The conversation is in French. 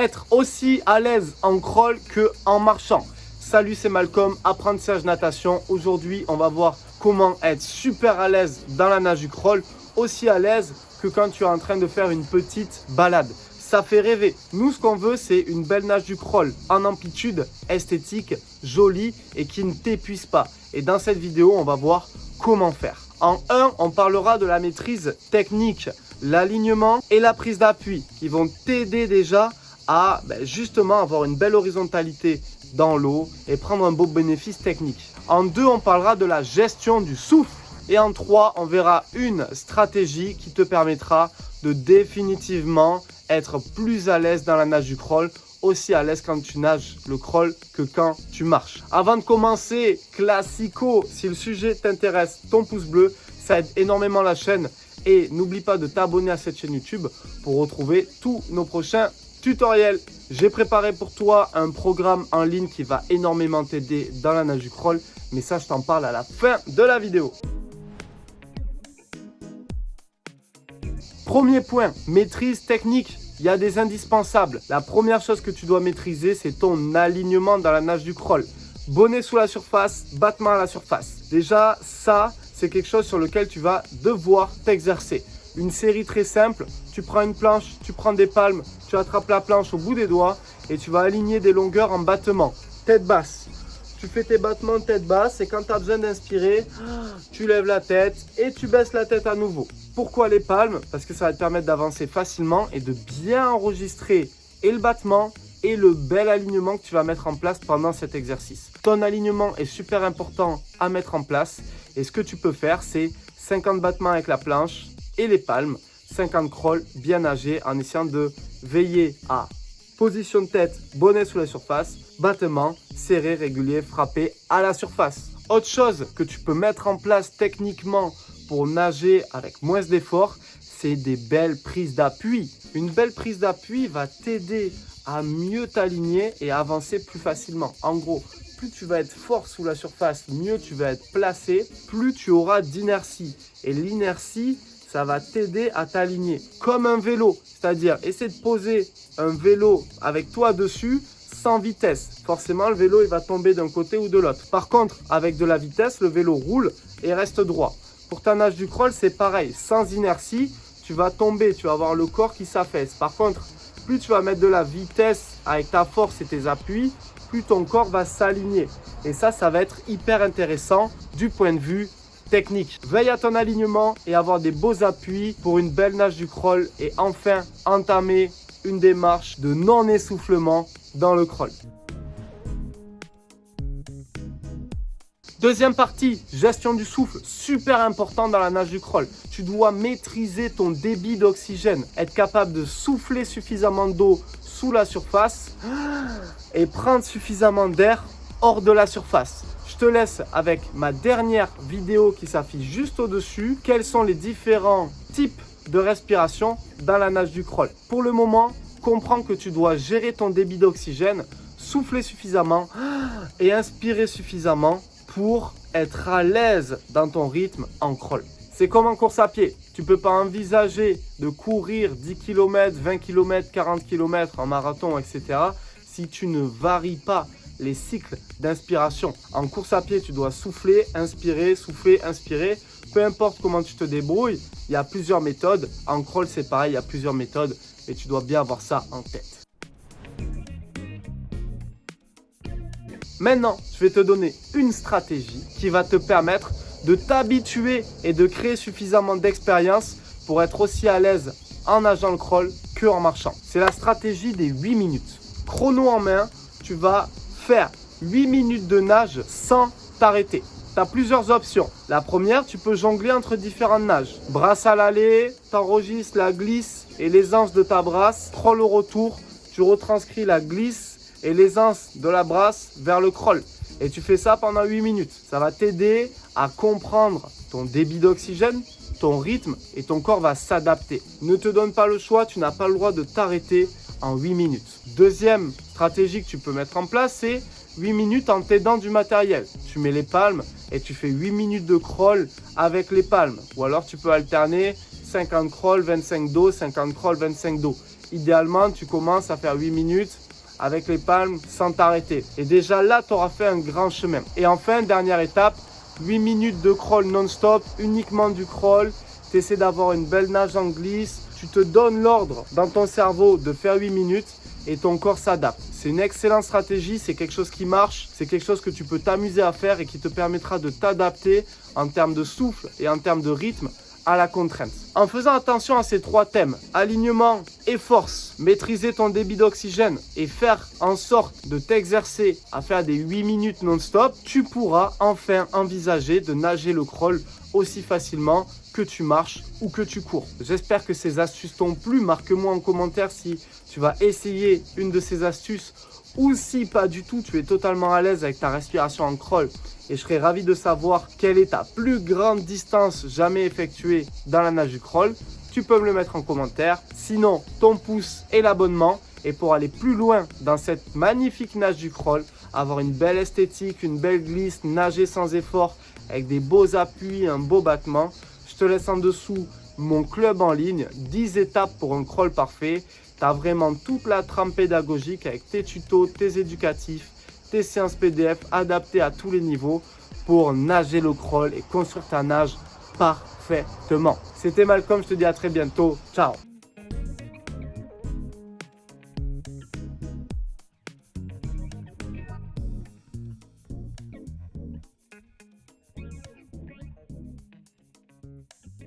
être aussi à l'aise en crawl qu'en marchant. Salut, c'est Malcolm, apprentissage natation. Aujourd'hui, on va voir comment être super à l'aise dans la nage du crawl, aussi à l'aise que quand tu es en train de faire une petite balade. Ça fait rêver. Nous, ce qu'on veut, c'est une belle nage du crawl en amplitude, esthétique, jolie et qui ne t'épuise pas. Et dans cette vidéo, on va voir comment faire. En 1, on parlera de la maîtrise technique, l'alignement et la prise d'appui qui vont t'aider déjà à justement avoir une belle horizontalité dans l'eau et prendre un beau bénéfice technique. En 2, on parlera de la gestion du souffle. Et en 3, on verra une stratégie qui te permettra de définitivement être plus à l'aise dans la nage du crawl, aussi à l'aise quand tu nages le crawl que quand tu marches. Avant de commencer, classico, si le sujet t'intéresse, ton pouce bleu, ça aide énormément la chaîne. Et n'oublie pas de t'abonner à cette chaîne YouTube pour retrouver tous nos prochains tutoriels. J'ai préparé pour toi un programme en ligne qui va énormément t'aider dans la nage du crawl, mais ça, je t'en parle à la fin de la vidéo. Premier point, maîtrise technique. Il y a des indispensables. La première chose que tu dois maîtriser, c'est ton alignement dans la nage du crawl. Bonnet sous la surface, battement à la surface. Déjà, ça, c'est quelque chose sur lequel tu vas devoir t'exercer. Une série très simple, tu prends une planche, tu prends des palmes, tu attrapes la planche au bout des doigts et tu vas aligner des longueurs en battement. Tête basse. Tu fais tes battements de tête basse et quand tu as besoin d'inspirer, tu lèves la tête et tu baisses la tête à nouveau. Pourquoi les palmes? Parce que ça va te permettre d'avancer facilement et de bien enregistrer et le battement et le bel alignement que tu vas mettre en place pendant cet exercice. Ton alignement est super important à mettre en place et ce que tu peux faire, c'est 50 battements avec la planche et les palmes, 50 crawls bien nagés en essayant de veiller à position de tête, bonnet sous la surface, battement, serré, régulier, frappé à la surface. Autre chose que tu peux mettre en place techniquement pour nager avec moins d'effort, c'est des belles prises d'appui. Une belle prise d'appui va t'aider à mieux t'aligner et à avancer plus facilement. En gros, plus tu vas être fort sous la surface, mieux tu vas être placé, plus tu auras d'inertie. Et l'inertie, ça va t'aider à t'aligner comme un vélo. C'est-à-dire, essaie de poser un vélo avec toi dessus sans vitesse. Forcément, le vélo, il va tomber d'un côté ou de l'autre. Par contre, avec de la vitesse, le vélo roule et reste droit. Pour ta nage du crawl, c'est pareil. Sans inertie, tu vas tomber, tu vas avoir le corps qui s'affaisse. Par contre, plus tu vas mettre de la vitesse avec ta force et tes appuis, plus ton corps va s'aligner. Et ça va être hyper intéressant du point de vue technique. Veille à ton alignement et avoir des beaux appuis pour une belle nage du crawl et enfin entamer une démarche de non-essoufflement dans le crawl. Deuxième partie, gestion du souffle, super important dans la nage du crawl. Tu dois maîtriser ton débit d'oxygène, être capable de souffler suffisamment d'eau sous la surface et prendre suffisamment d'air hors de la surface. Je te laisse avec ma dernière vidéo qui s'affiche juste au-dessus. Quels sont les différents types de respiration dans la nage du crawl? Pour le moment, comprends que tu dois gérer ton débit d'oxygène, souffler suffisamment et inspirer suffisamment pour être à l'aise dans ton rythme en crawl. C'est comme en course à pied. Tu ne peux pas envisager de courir 10 km, 20 km, 40 km en marathon, etc. si tu ne varies pas les cycles d'inspiration. En course à pied, tu dois souffler, inspirer, souffler, inspirer. Peu importe comment tu te débrouilles, il y a plusieurs méthodes. En crawl, c'est pareil, il y a plusieurs méthodes et tu dois bien avoir ça en tête. Maintenant, je vais te donner une stratégie qui va te permettre de t'habituer et de créer suffisamment d'expérience pour être aussi à l'aise en nageant le crawl qu'en marchant. C'est la stratégie des 8 minutes. Chrono en main, tu vas faire 8 minutes de nage sans t'arrêter. Tu as plusieurs options. La première, tu peux jongler entre différentes nages. Brasse à l'aller, tu enregistres la glisse et l'aisance de ta brasse. Crawl au retour, tu retranscris la glisse et l'aisance de la brasse vers le crawl. Et tu fais ça pendant 8 minutes. Ça va t'aider à comprendre ton débit d'oxygène, ton rythme et ton corps va s'adapter. Ne te donne pas le choix, tu n'as pas le droit de t'arrêter en 8 minutes. Deuxième stratégie que tu peux mettre en place, c'est 8 minutes en t'aidant du matériel. Tu mets les palmes et tu fais 8 minutes de crawl avec les palmes. Ou alors tu peux alterner 50 crawl, 25 dos, 50 crawl, 25 dos. idéalement, tu commences à faire 8 minutes avec les palmes sans t'arrêter. Et déjà là, tu auras fait un grand chemin. Et enfin, dernière étape, 8 minutes de crawl non-stop, uniquement du crawl. Tu essaies d'avoir une belle nage en glisse. Tu te donnes l'ordre dans ton cerveau de faire 8 minutes et ton corps s'adapte. C'est une excellente stratégie, c'est quelque chose qui marche, c'est quelque chose que tu peux t'amuser à faire et qui te permettra de t'adapter en termes de souffle et en termes de rythme à la contrainte. En faisant attention à ces 3 thèmes, alignement et force, maîtriser ton débit d'oxygène et faire en sorte de t'exercer à faire des 8 minutes non-stop, tu pourras enfin envisager de nager le crawl aussi facilement que tu marches ou que tu cours. J'espère que ces astuces t'ont plu. Marque-moi en commentaire si tu vas essayer une de ces astuces ou si pas du tout, tu es totalement à l'aise avec ta respiration en crawl. Et je serais ravi de savoir quelle est ta plus grande distance jamais effectuée dans la nage du crawl. Tu peux me le mettre en commentaire. Sinon, ton pouce et l'abonnement. Et pour aller plus loin dans cette magnifique nage du crawl, avoir une belle esthétique, une belle glisse, nager sans effort, avec des beaux appuis, un beau battement, je te laisse en dessous mon club en ligne, 10 étapes pour un crawl parfait. Tu as vraiment toute la trame pédagogique avec tes tutos, tes éducatifs, tes séances PDF adaptées à tous les niveaux pour nager le crawl et construire ta nage parfaitement. C'était Malcolm, je te dis à très bientôt. Ciao.